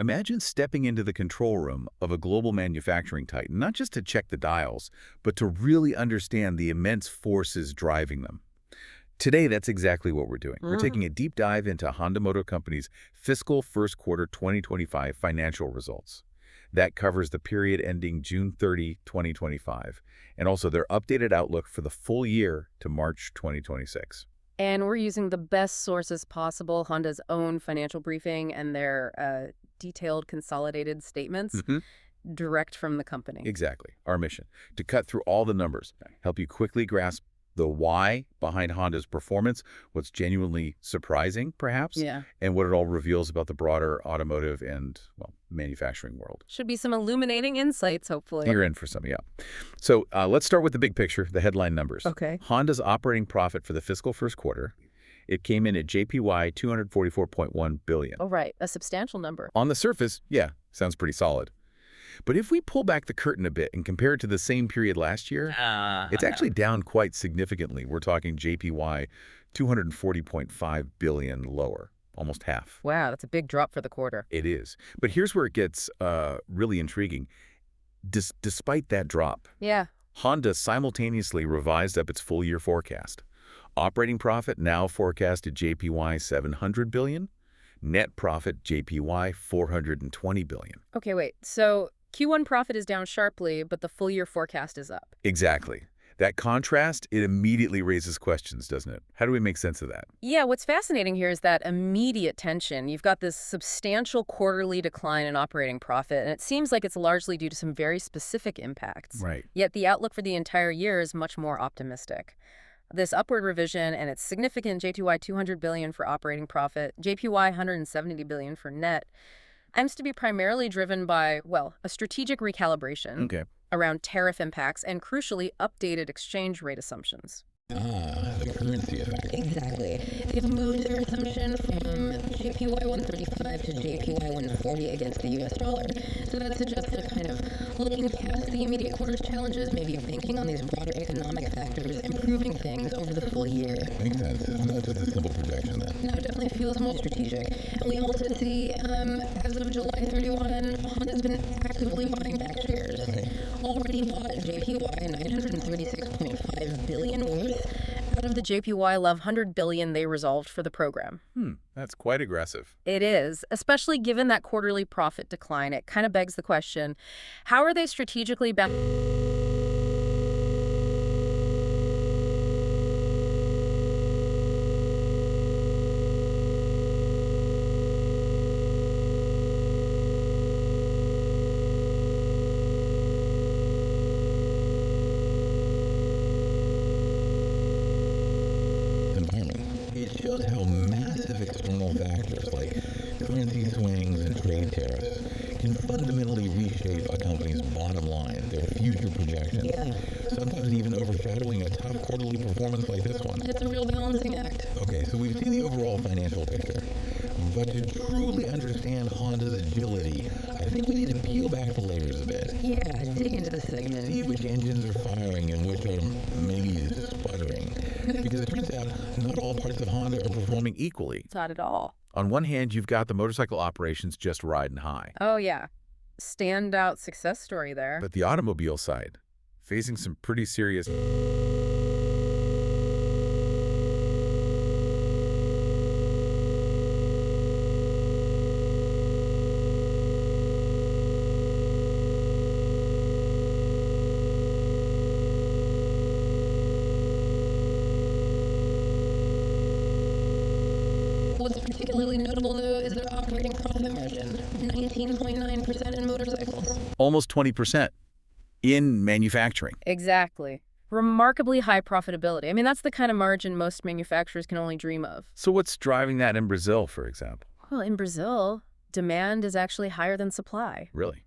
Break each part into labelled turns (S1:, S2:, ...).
S1: Imagine stepping into the control room of a global manufacturing titan, not just to check the dials, but to really understand the immense forces driving them. Today, that's exactly what we're doing. We're taking a deep dive into Honda Motor Company's fiscal first quarter 2025 financial results. That covers the period ending June 30, 2025, and also their updated outlook for the full year to March 2026.
S2: And we're using the best sources possible, Honda's own financial briefing and their detailed consolidated statements, direct from the company.
S1: Exactly. Our mission, to cut through all the numbers, help you quickly grasp the why behind Honda's performance, what's genuinely surprising, perhaps, and what it all reveals about the broader automotive and, well, manufacturing world.
S2: Should be some illuminating insights, hopefully.
S1: You're in for some, yeah. So let's start with the big picture, the headline numbers.
S2: Okay.
S1: Honda's operating profit for the fiscal first quarter, it came in at JPY $244.1 billion.
S2: Oh, right. A substantial number.
S1: On the surface, yeah, sounds pretty solid. But if we pull back the curtain a bit and compare it to the same period last year, it's actually down quite significantly. We're talking JPY $240.5 billion lower, almost half.
S2: Wow, that's a big drop for the quarter.
S1: It is. But here's where it gets really intriguing. Despite that drop, Honda simultaneously revised up its full-year forecast. Operating profit now forecast at JPY $700 billion. Net profit JPY $420 billion.
S2: Okay, wait. So Q1 profit is down sharply, but the full-year forecast is up.
S1: Exactly. That contrast, it immediately raises questions, doesn't it? How do we make sense of that?
S2: Yeah, what's fascinating here is that immediate tension. You've got this substantial quarterly decline in operating profit, and it seems like it's largely due to some very specific impacts.
S1: Right.
S2: Yet the outlook for the entire year is much more optimistic. This upward revision, and it's significant, JPY $200 billion for operating profit, JPY $170 billion for net, aims to be primarily driven by, well, a strategic recalibration around tariff impacts and, crucially, updated exchange rate assumptions.
S3: The currency effect.
S4: Exactly. They've moved their assumption from JPY 135 to JPY 140 against the US dollar. So that suggests they're kind of looking past the immediate quarter's challenges, maybe thinking on these broader economic factors, improving things over the full year.
S3: Makes sense. It's not just a simple projection then.
S4: No, it definitely feels more strategic. And we also see, as of July 31, Honda's been actively buying back shares. Already bought JPY 936.5 billion worth
S2: out of the JPY $100 billion they resolved for the program.
S1: That's quite aggressive.
S2: It is, especially given that quarterly profit decline. It kind of begs the question, how are they strategically
S3: It shows how massive external factors like currency swings and trade tariffs can fundamentally reshape a company's bottom line, their future projections, sometimes even overshadowing a tough quarterly performance like this one.
S4: It's a real balancing act.
S3: Okay, so we've seen the overall financial picture, but to truly understand Honda's agility, I think we need to peel back the layers a bit.
S4: Yeah, dig into the segment.
S3: See which engines are firing and which are maybe sputtering. Because it turns out not all parts of Honda are performing equally.
S2: Not at all.
S1: On one hand, you've got the motorcycle operations just riding high.
S2: Oh, yeah. Standout success story there.
S1: But the automobile side, facing some pretty serious...
S4: What's particularly notable, though, is their operating profit margin, 19.9% in motorcycles.
S1: Almost 20% in manufacturing.
S2: Exactly. Remarkably high profitability. I mean, that's the kind of margin most manufacturers can only dream of.
S1: So what's driving that in Brazil, for example?
S2: Well, in Brazil, demand is actually higher than supply.
S1: Really?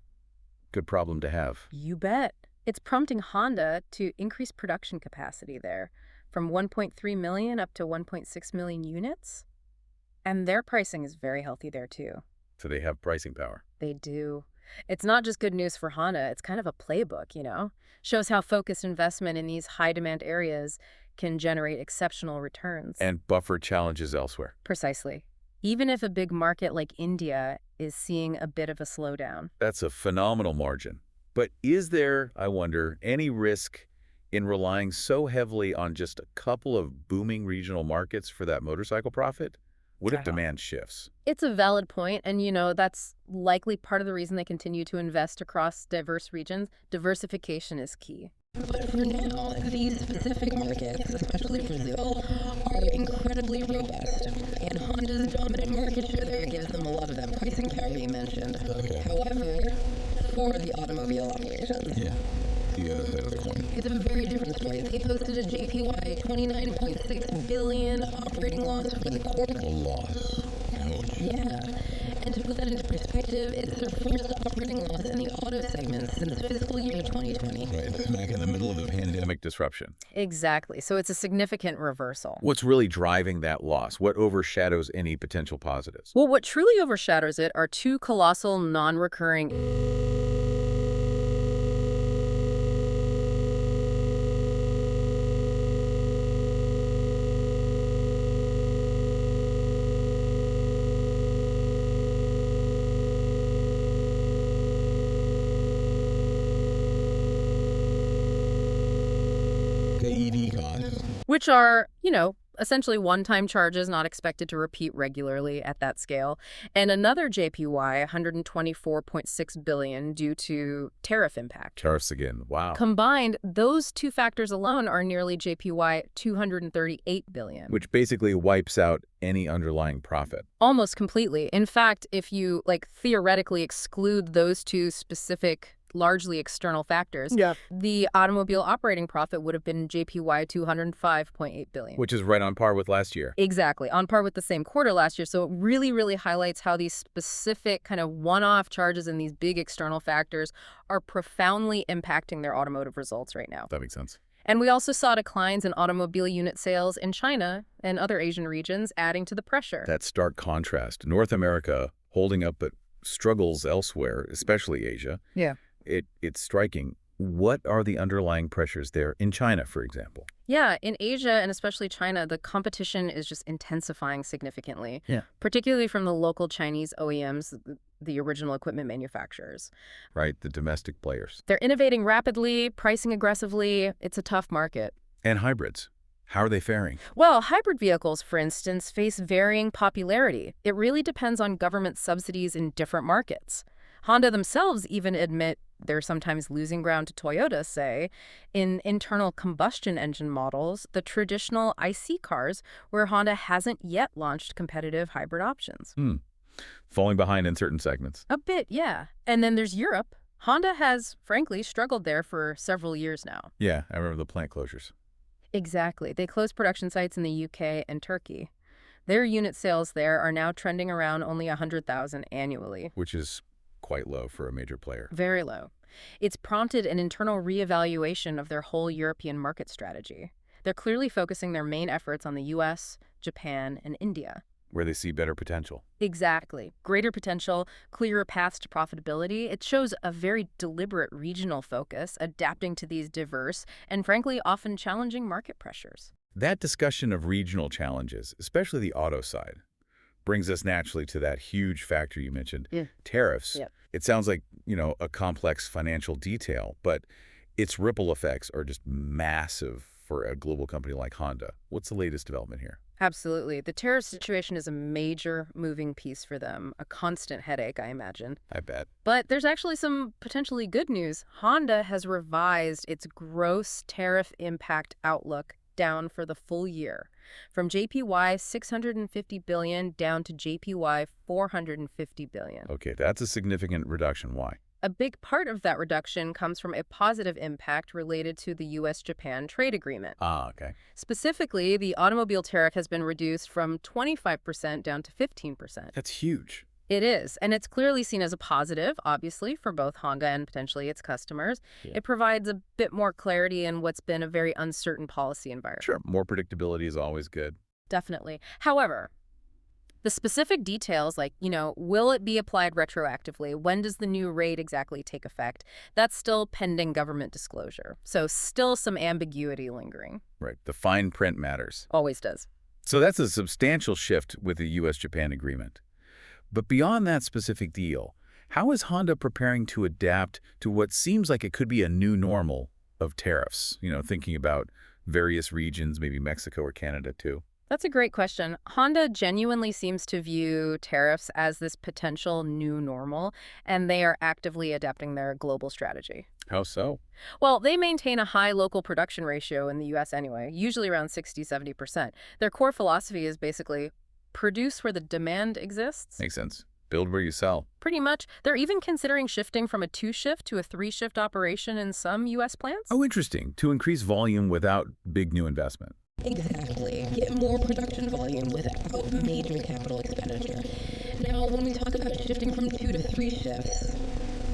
S1: Good problem to have.
S2: You bet. It's prompting Honda to increase production capacity there from 1.3 million up to 1.6 million units. And their pricing is very healthy there, too.
S1: So they have pricing power.
S2: They do. It's not just good news for Honda. It's kind of a playbook, you know? Shows how focused investment in these high-demand areas can generate exceptional returns.
S1: And buffer challenges elsewhere.
S2: Precisely. Even if a big market like India is seeing a bit of a slowdown.
S1: That's a phenomenal margin. But is there, I wonder, any risk in relying so heavily on just a couple of booming regional markets for that motorcycle profit? What if demand shifts?
S2: It's a valid point, and that's likely part of the reason they continue to invest across diverse regions. Diversification is key.
S4: But for now, these specific markets, especially Brazil, are incredibly robust. And Honda's dominant market share there gives them a lot of that pricing power you mentioned.
S3: Okay.
S4: However, for the automobile operations,
S3: Yeah. The other side of the coin.
S4: it's a very different story. They posted a JPY 29.6 billion operating loss for the quarter.
S3: A loss. Ouch.
S4: Yeah. And to put that into perspective, it's their first operating loss in the auto segment since fiscal year 2020.
S3: Right, smack in the middle of the pandemic.
S1: Pandemic disruption.
S2: Exactly. So it's a significant reversal.
S1: What's really driving that loss? What overshadows any potential positives?
S2: Well, what truly overshadows it are two colossal non-recurring
S3: The ED costs.
S2: which are, essentially one-time charges not expected to repeat regularly at that scale, and another JPY 124.6 billion due to tariff impact.
S1: Tariffs again. Wow.
S2: Combined, those two factors alone are nearly JPY 238 billion.
S1: Which basically wipes out any underlying profit.
S2: Almost completely. In fact, if you theoretically exclude those two specific largely external factors, the automobile operating profit would have been JPY 205.8 billion.
S1: Which is right on par with last year.
S2: Exactly, on par with the same quarter last year. So it really, really highlights how these specific kind of one-off charges and these big external factors are profoundly impacting their automotive results right now.
S1: That makes sense.
S2: And we also saw declines in automobile unit sales in China and other Asian regions, adding to the pressure.
S1: That stark contrast. North America holding up but struggles elsewhere, especially Asia.
S2: Yeah.
S1: It's striking. What are the underlying pressures there in China, for example?
S2: Yeah, in Asia and especially China, the competition is just intensifying significantly.
S1: Yeah.
S2: Particularly from the local Chinese OEMs, the original equipment manufacturers.
S1: Right, the domestic players.
S2: They're innovating rapidly, pricing aggressively. It's a tough market.
S1: And hybrids. How are they faring?
S2: Well, hybrid vehicles, for instance, face varying popularity. It really depends on government subsidies in different markets. Honda themselves even admit they're sometimes losing ground to Toyota, say, in internal combustion engine models, the traditional IC cars, where Honda hasn't yet launched competitive hybrid options.
S1: Falling behind in certain segments.
S2: A bit, yeah. And then there's Europe. Honda has, frankly, struggled there for several years now.
S1: Yeah, I remember the plant closures.
S2: Exactly. They closed production sites in the UK and Turkey. Their unit sales there are now trending around only 100,000 annually.
S1: Which is quite low for a major player.
S2: Very low. It's prompted an internal reevaluation of their whole European market strategy. They're clearly focusing their main efforts on the US, Japan, and India.
S1: Where they see better potential.
S2: Exactly. Greater potential, clearer paths to profitability. It shows a very deliberate regional focus, adapting to these diverse and, frankly, often challenging market pressures.
S1: That discussion of regional challenges, especially the auto side, brings us naturally to that huge factor you mentioned, tariffs.
S2: Yep.
S1: It sounds like, a complex financial detail, but its ripple effects are just massive for a global company like Honda. What's the latest development here?
S2: Absolutely. The tariff situation is a major moving piece for them, a constant headache, I imagine.
S1: I bet.
S2: But there's actually some potentially good news. Honda has revised its gross tariff impact outlook down for the full year, from JPY 650 billion down to JPY 450 billion.
S1: Okay, that's a significant reduction. Why?
S2: A big part of that reduction comes from a positive impact related to the U.S.-Japan trade agreement.
S1: Okay.
S2: Specifically, the automobile tariff has been reduced from 25% down to 15%.
S1: That's huge.
S2: It is, and it's clearly seen as a positive, obviously, for both Honda and potentially its customers.
S1: Yeah.
S2: It provides a bit more clarity in what's been a very uncertain policy environment.
S1: Sure, more predictability is always good.
S2: Definitely. However, the specific details, will it be applied retroactively? When does the new rate exactly take effect? That's still pending government disclosure. So still some ambiguity lingering.
S1: Right, the fine print matters.
S2: Always does.
S1: So that's a substantial shift with the U.S.-Japan agreement. But beyond that specific deal, how is Honda preparing to adapt to what seems like it could be a new normal of tariffs? Thinking about various regions, maybe Mexico or Canada too.
S2: That's a great question. Honda genuinely seems to view tariffs as this potential new normal, and they are actively adapting their global strategy.
S1: How so?
S2: Well, they maintain a high local production ratio in the U.S. anyway, usually around 60–70%. Their core philosophy is basically produce where the demand exists.
S1: Makes sense. Build where you sell.
S2: Pretty much. They're even considering shifting from a 2-shift to a 3-shift operation in some U.S. plants.
S1: Oh, interesting. To increase volume without big new investment.
S4: Exactly. Get more production volume without major capital expenditure. Now, when we talk about shifting from 2 to 3 shifts,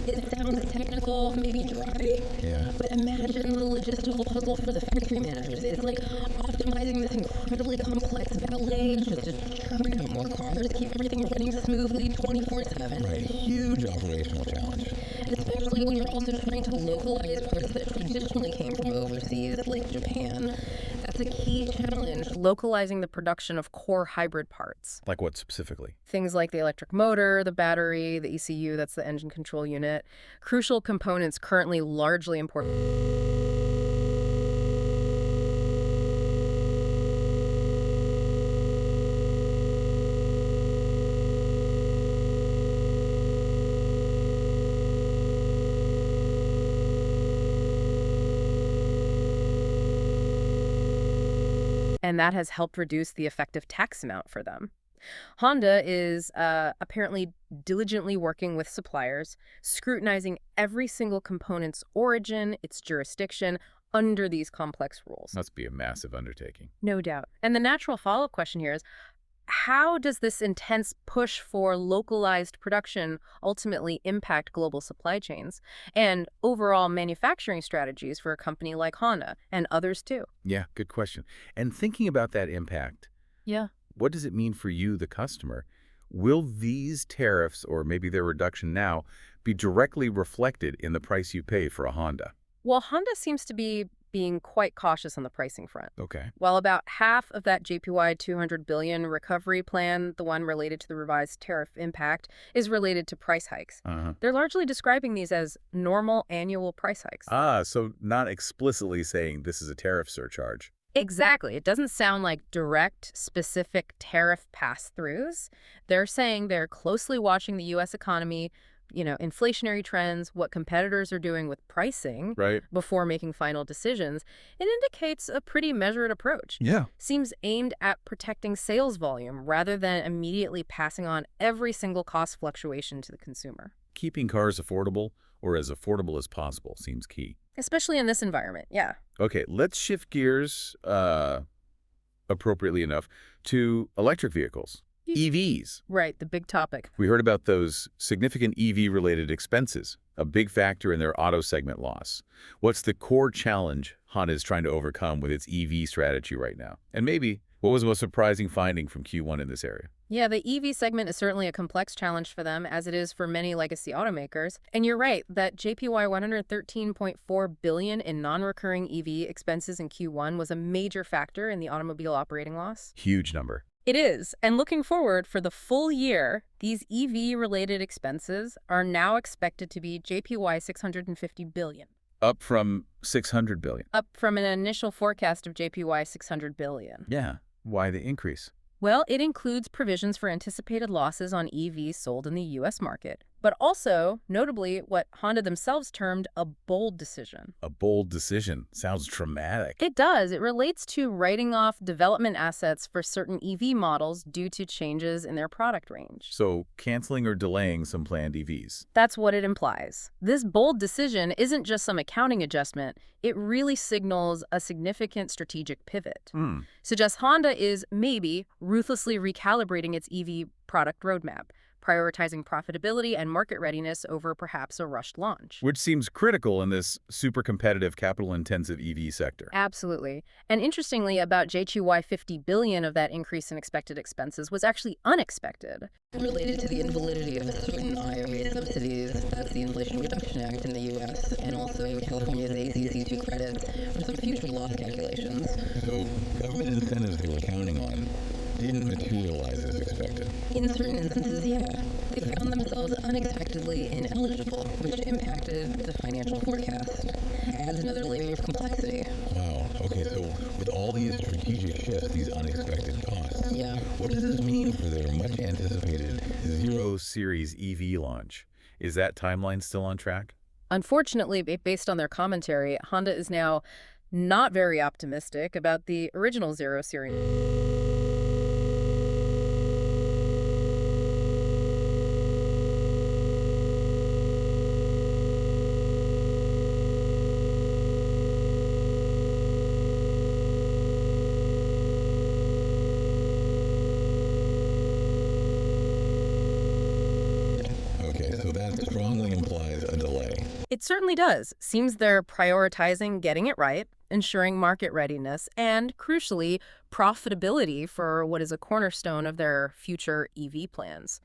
S4: it sounds technical, maybe dry.
S3: Yeah.
S4: But imagine the logistical puzzle for the factory managers. It's like optimizing this incredibly complex ballet, just churning out more cars, keep everything running smoothly 24/7.
S3: Right. Huge operational challenge.
S4: Especially when you're also trying to localize parts that traditionally came from overseas, like Japan. That's a key challenge.
S2: Localizing the production of core hybrid parts.
S1: Like what specifically?
S2: Things like the electric motor, the battery, the ECU, that's the engine control unit. Crucial components currently largely imported. And that has helped reduce the effective tax amount for them. Honda is apparently diligently working with suppliers, scrutinizing every single component's origin, its jurisdiction, under these complex rules.
S1: Must be a massive undertaking.
S2: No doubt. And the natural follow-up question here is, how does this intense push for localized production ultimately impact global supply chains and overall manufacturing strategies for a company like Honda and others too?
S1: Yeah, good question. And thinking about that impact,
S2: Yeah.
S1: what does it mean for you, the customer? Will these tariffs, or maybe their reduction now, be directly reflected in the price you pay for a Honda?
S2: Well, Honda seems to be being quite cautious on the pricing front.
S1: Okay.
S2: While about half of that JPY $200 billion recovery plan, the one related to the revised tariff impact, is related to price hikes. They're largely describing these as normal annual price hikes.
S1: So not explicitly saying this is a tariff surcharge.
S2: Exactly. It doesn't sound like direct, specific tariff pass-throughs. They're saying they're closely watching the U.S. economy, inflationary trends, what competitors are doing with pricing
S1: Right.
S2: before making final decisions. It indicates a pretty measured approach.
S1: Yeah.
S2: Seems aimed at protecting sales volume rather than immediately passing on every single cost fluctuation to the consumer.
S1: Keeping cars affordable, or as affordable as possible, seems key.
S2: Especially in this environment, yeah.
S1: Okay, let's shift gears, appropriately enough, to electric vehicles, EVs.
S2: Right, the big topic.
S1: We heard about those significant EV-related expenses, a big factor in their auto segment loss. What's the core challenge Honda is trying to overcome with its EV strategy right now? And maybe, what was the most surprising finding from Q1 in this area?
S2: Yeah, the EV segment is certainly a complex challenge for them, as it is for many legacy automakers. And you're right, that JPY $113.4 billion in non-recurring EV expenses in Q1 was a major factor in the automobile operating loss.
S1: Huge number.
S2: It is. And looking forward, for the full year, these EV-related expenses are now expected to be JPY $650 billion.
S1: Up from $600 billion.
S2: Up from an initial forecast of JPY $600 billion.
S1: Yeah. Why the increase?
S2: Well, it includes provisions for anticipated losses on EVs sold in the U.S. market, but also, notably, what Honda themselves termed a bold decision.
S1: A bold decision. Sounds dramatic.
S2: It does. It relates to writing off development assets for certain EV models due to changes in their product range.
S1: So, canceling or delaying some planned EVs.
S2: That's what it implies. This bold decision isn't just some accounting adjustment. It really signals a significant strategic pivot. Suggests Honda is maybe ruthlessly recalibrating its EV product roadmap, prioritizing profitability and market readiness over perhaps a rushed launch.
S1: Which seems critical in this super competitive, capital-intensive EV sector.
S2: Absolutely. And interestingly, about JPY $50 billion of that increase in expected expenses was actually unexpected.
S4: Related to the invalidity of certain IRA subsidies, that's the Inflation Reduction Act in the U.S., and also California's ACC2 credits for some future loss calculations.
S3: So, government incentives they were counting on didn't materialize as expected.
S4: In certain instances, yeah. ineligible, which impacted the financial forecast. Adds another layer of complexity.
S3: Wow. Okay, so with all these strategic shifts, these unexpected costs,
S4: Yeah.
S3: what does this mean for their much anticipated zero?
S1: Series EV launch. Is that timeline still on track?
S2: Unfortunately, based on their commentary, Honda is now not very optimistic about the original Zero Series.
S3: Okay, so that strongly implies a delay.
S2: It certainly does. Seems they're prioritizing getting it right, ensuring market readiness, and, crucially, profitability for what is a cornerstone of their future EV plans.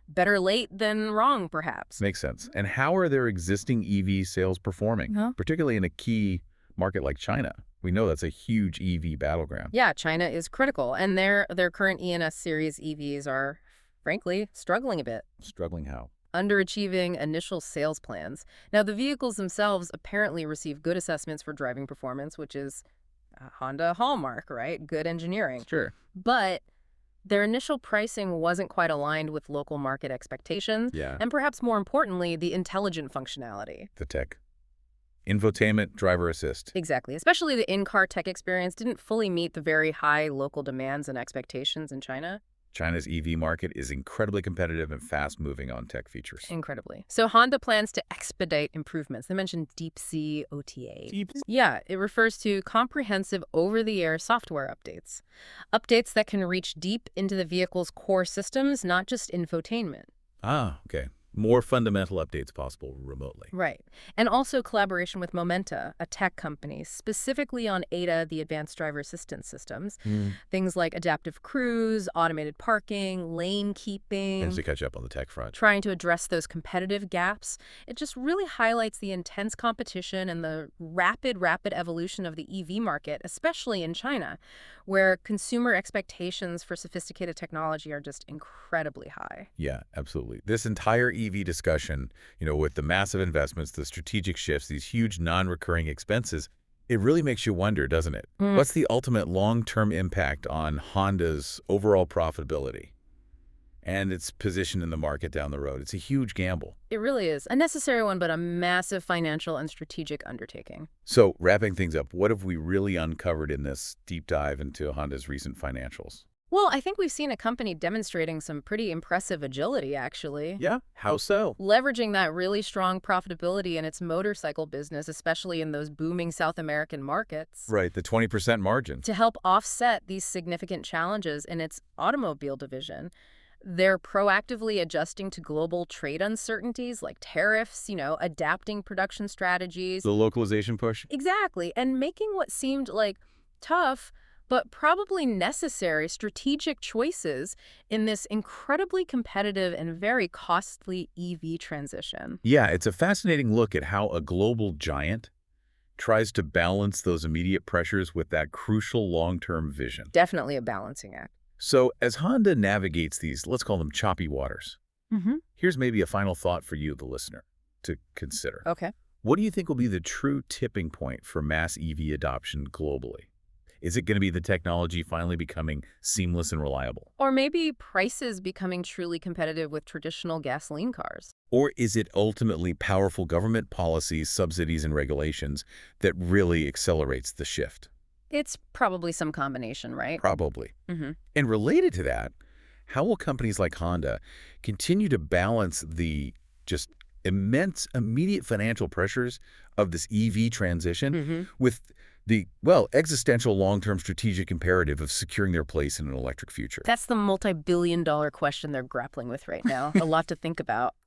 S2: Better late than wrong, perhaps.
S1: Makes sense. And how are their existing EV sales performing, particularly in a key market like China? We know that's a huge EV battleground.
S2: Yeah, China is critical, and their current ENS series EVs are, frankly, struggling a bit.
S1: Struggling how?
S2: Underachieving initial sales plans. Now, the vehicles themselves apparently receive good assessments for driving performance, which is a Honda hallmark, right? Good engineering.
S1: Sure.
S2: But their initial pricing wasn't quite aligned with local market expectations,
S1: Yeah.
S2: and perhaps more importantly, the intelligent functionality.
S1: The tech. Infotainment, driver assist.
S2: Exactly. Especially the in-car tech experience didn't fully meet the very high local demands and expectations in China.
S1: China's EV market is incredibly competitive and fast-moving on tech features.
S2: Incredibly. So Honda plans to expedite improvements. They mentioned Deep Sea OTA. Yeah, it refers to comprehensive over-the-air software updates. Updates that can reach deep into the vehicle's core systems, not just infotainment.
S1: Ah, okay. More fundamental updates possible remotely.
S2: Right. And also collaboration with Momenta, a tech company, specifically on ADA, the advanced driver assistance systems. Things like adaptive cruise, automated parking, lane keeping.
S1: Tends to catch up on the tech front.
S2: Trying to address those competitive gaps. It just really highlights the intense competition and the rapid evolution of the EV market, especially in China, where consumer expectations for sophisticated technology are just incredibly high.
S1: Yeah, absolutely. This entire EV discussion, with the massive investments, the strategic shifts, these huge non-recurring expenses, it really makes you wonder, doesn't it? What's the ultimate long-term impact on Honda's overall profitability and its position in the market down the road? It's a huge gamble.
S2: It really is. A necessary one, but a massive financial and strategic undertaking.
S1: So, wrapping things up, what have we really uncovered in this deep dive into Honda's recent financials?
S2: Well, I think we've seen a company demonstrating some pretty impressive agility, actually.
S1: Yeah? How so?
S2: Leveraging that really strong profitability in its motorcycle business, especially in those booming South American markets.
S1: Right, the 20% margin.
S2: To help offset these significant challenges in its automobile division. They're proactively adjusting to global trade uncertainties like tariffs, adapting production strategies.
S1: The localization push?
S2: Exactly, and making what seemed like tough but probably necessary strategic choices in this incredibly competitive and very costly EV transition.
S1: Yeah, it's a fascinating look at how a global giant tries to balance those immediate pressures with that crucial long-term vision.
S2: Definitely a balancing act.
S1: So as Honda navigates these, let's call them choppy waters, here's maybe a final thought for you, the listener, to consider.
S2: Okay.
S1: What do you think will be the true tipping point for mass EV adoption globally? Is it going to be the technology finally becoming seamless and reliable?
S2: Or maybe prices becoming truly competitive with traditional gasoline cars?
S1: Or is it ultimately powerful government policies, subsidies, and regulations that really accelerates the shift?
S2: It's probably some combination, right?
S1: Probably. And related to that, how will companies like Honda continue to balance the just immense immediate financial pressures of this EV transition with the, existential long-term strategic imperative of securing their place in an electric future?
S2: That's the multi-billion-dollar question they're grappling with right now. A lot to think about.